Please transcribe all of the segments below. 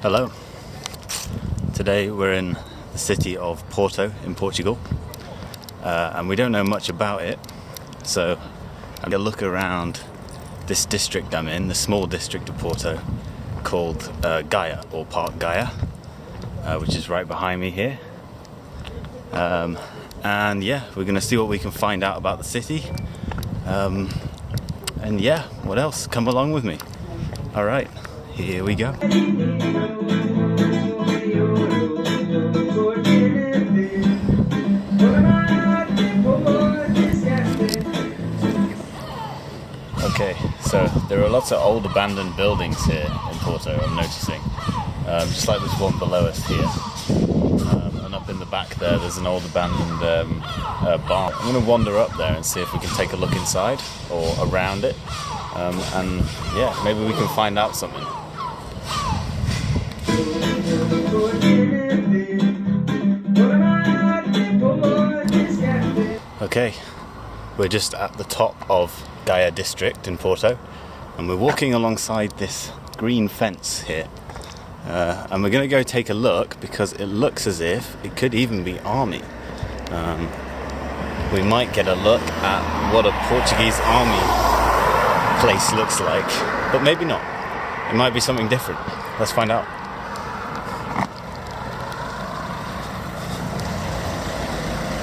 Hello. Today we're in the city of Porto in Portugal, and we don't know much about it, so I'm going to look around this district I'm in, the small district of Porto called Gaia, or Park Gaia, which is right behind me here. And yeah, we're going to see what we can find out about the city. And yeah, what else? Come along with me. Alright, here we go. Okay, so there are lots of old abandoned buildings here in Porto, I'm noticing. Just like this one below us here. And up in the back there's an old abandoned barn. I'm going to wander up there and see if we can take a look inside or around it. And yeah, maybe we can find out something. Okay, we're just at the top of Gaia district in Porto, and we're walking alongside this green fence here. And we're going to go take a look because it looks as if it could even be army. We might get a look at what a Portuguese army place looks like, but maybe not. It might be something different. Let's find out.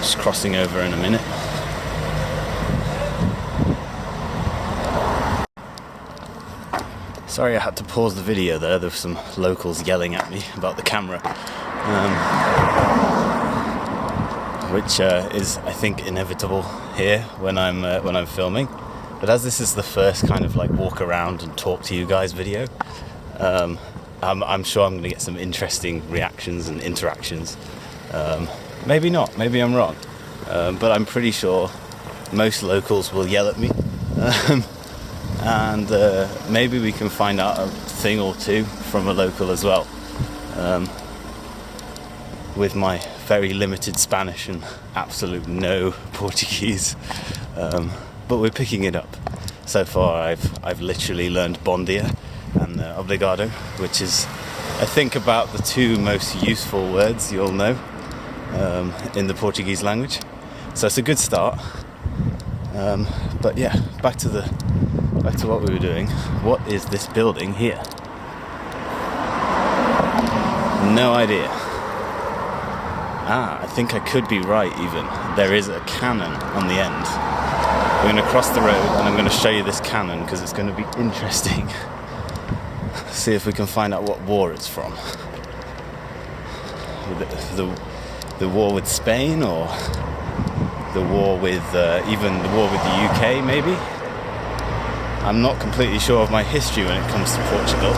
Just crossing over in a minute. Sorry I had to pause the video there. There were some locals yelling at me about the camera, which is, I think, inevitable here when I'm filming. But as this is the first kind of like walk around and talk to you guys video, I'm sure I'm going to get some interesting reactions and interactions. Maybe not, maybe I'm wrong, but I'm pretty sure most locals will yell at me. And maybe we can find out a thing or two from a local as well, with my very limited Spanish and absolute no Portuguese, but we're picking it up. So far I've literally learned bom dia and obrigado, which is I think about the two most useful words you'll know in the Portuguese language, so it's a good start. But yeah, back to what we were doing. What is this building here? No idea. I think I could be right even. There is a cannon on the end. We're going to cross the road and I'm going to show you this cannon because it's going to be interesting. See if we can find out what war it's from. The war with Spain, or the war with even the war with the UK maybe? I'm not completely sure of my history when it comes to Portugal.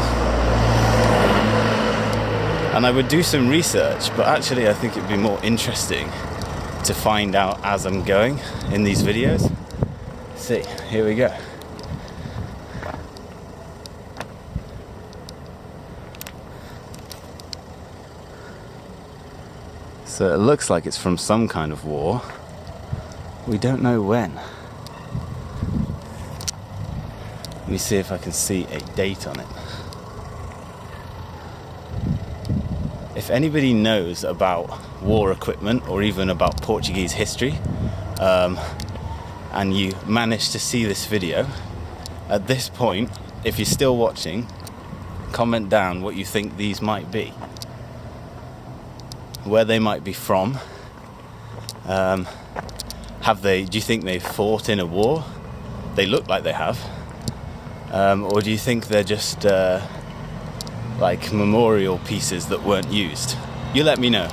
And I would do some research, but actually I think it'd be more interesting to find out as I'm going in these videos. See, here we go. So it looks like it's from some kind of war. We don't know when. Let me see if I can see a date on it. If anybody knows about war equipment or even about Portuguese history, and you manage to see this video, at this point, if you're still watching, comment down what you think these might be. Where they might be from. Do you think they fought in a war? They look like they have. Or do you think they're just like memorial pieces that weren't used? You let me know.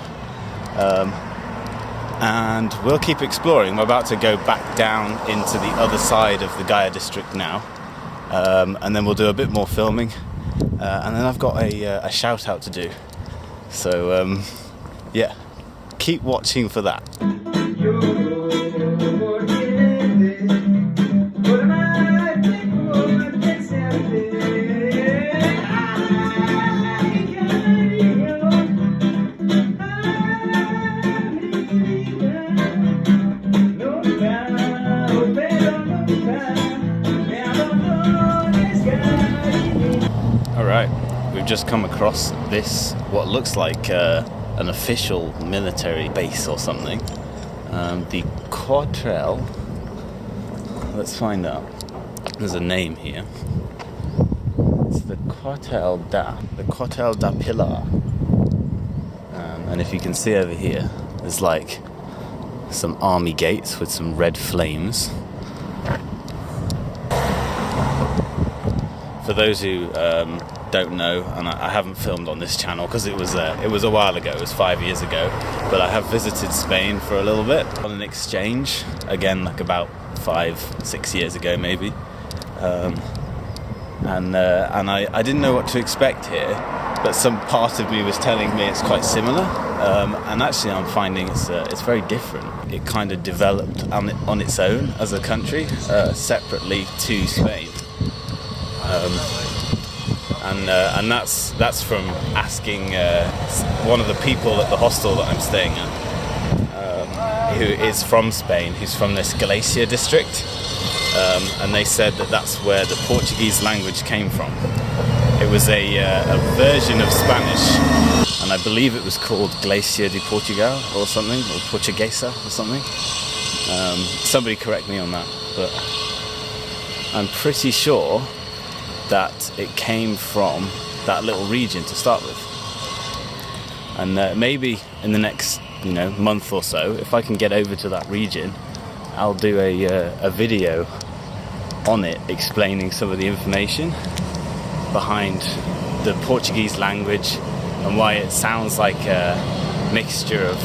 And we'll keep exploring. We're about to go back down into the other side of the Gaia district now. And then we'll do a bit more filming. And then I've got a shout out to do. So yeah, keep watching for that. we've just come across this, what looks like an official military base or something. The Quartel. Let's find out. There's a name here. It's the Quartel da Pilar. And if you can see over here, there's like some army gates with some red flames. For those who don't know, and I haven't filmed on this channel because it was a while ago, it was 5 years ago, but I have visited Spain for a little bit on an exchange, again like about 5-6 years ago maybe, and I didn't know what to expect here, but some part of me was telling me it's quite similar, and actually I'm finding it's very different. It kind of developed on its own as a country, separately to Spain. And that's from asking one of the people at the hostel that I'm staying at, who is from Spain, who's from this Galicia district, and they said that that's where the Portuguese language came from. It was a version of Spanish, and I believe it was called Galicia de Portugal or something, or Portuguesa or something. Somebody correct me on that, but I'm pretty sure that it came from that little region to start with. And maybe in the next month or so, if I can get over to that region, I'll do a video on it explaining some of the information behind the Portuguese language and why it sounds like a mixture of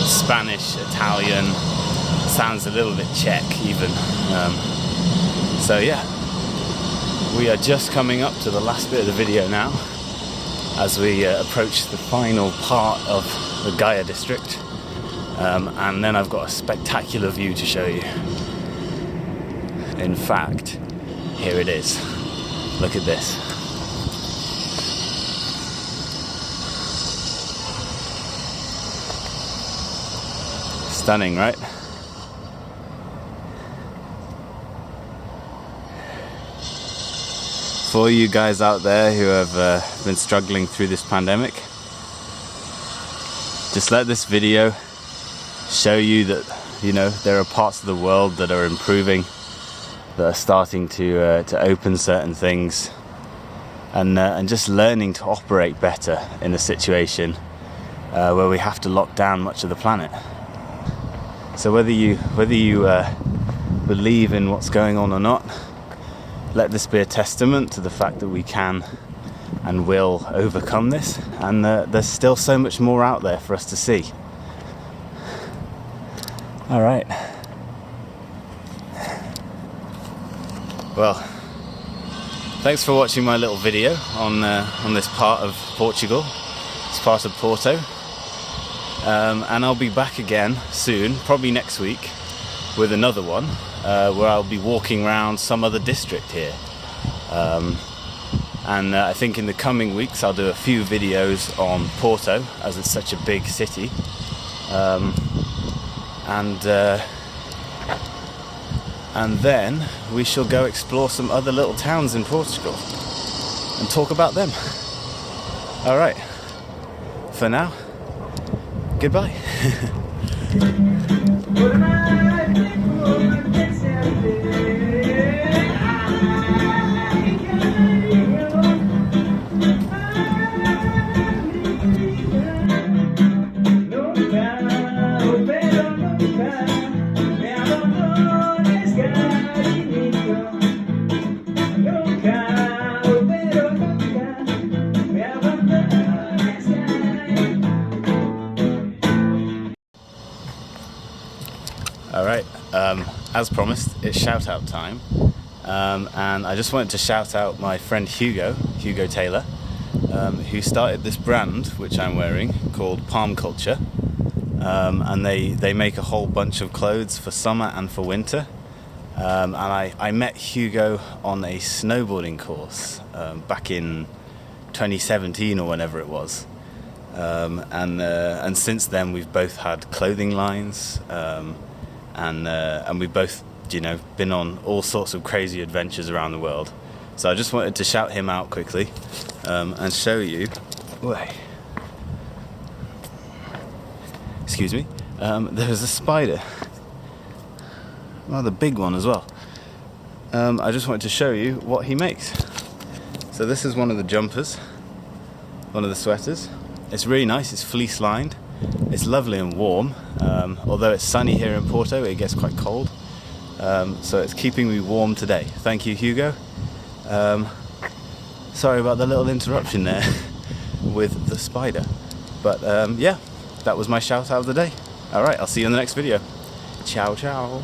Spanish, Italian, sounds a little bit Czech even. So yeah, we are just coming up to the last bit of the video now as we approach the final part of the Gaia district, and then I've got a spectacular view to show you. In fact, here it is. Look at this. Stunning, right? For you guys out there who have been struggling through this pandemic, just let this video show you that there are parts of the world that are improving, that are starting to open certain things, and just learning to operate better in a situation where we have to lock down much of the planet. So whether you believe in what's going on or not, let this be a testament to the fact that we can and will overcome this, and there's still so much more out there for us to see. All right. Well, thanks for watching my little video on this part of Portugal. It's part of Porto, and I'll be back again soon, probably next week, with another one. Where I'll be walking around some other district here, and I think in the coming weeks I'll do a few videos on Porto, as it's such a big city, and then we shall go explore some other little towns in Portugal and talk about them. Alright, for now, goodbye. Alright, as promised, it's shout out time, and I just wanted to shout out my friend Hugo Taylor, who started this brand which I'm wearing called Palm Culture, and they make a whole bunch of clothes for summer and for winter, and I met Hugo on a snowboarding course back in 2017 or whenever it was, and since then we've both had clothing lines, and we've both been on all sorts of crazy adventures around the world, So I just wanted to shout him out quickly and show you. Wait. Excuse me. There's a spider. Rather big one as well. I just wanted to show you what he makes. So this is one of the jumpers, one of the sweaters. It's really nice, it's fleece lined. It's lovely and warm. Although it's sunny here in Porto, it gets quite cold. So it's keeping me warm today. Thank you, Hugo. Sorry about the little interruption there with the spider. But yeah, that was my shout out of the day. Alright, I'll see you in the next video. Ciao, ciao.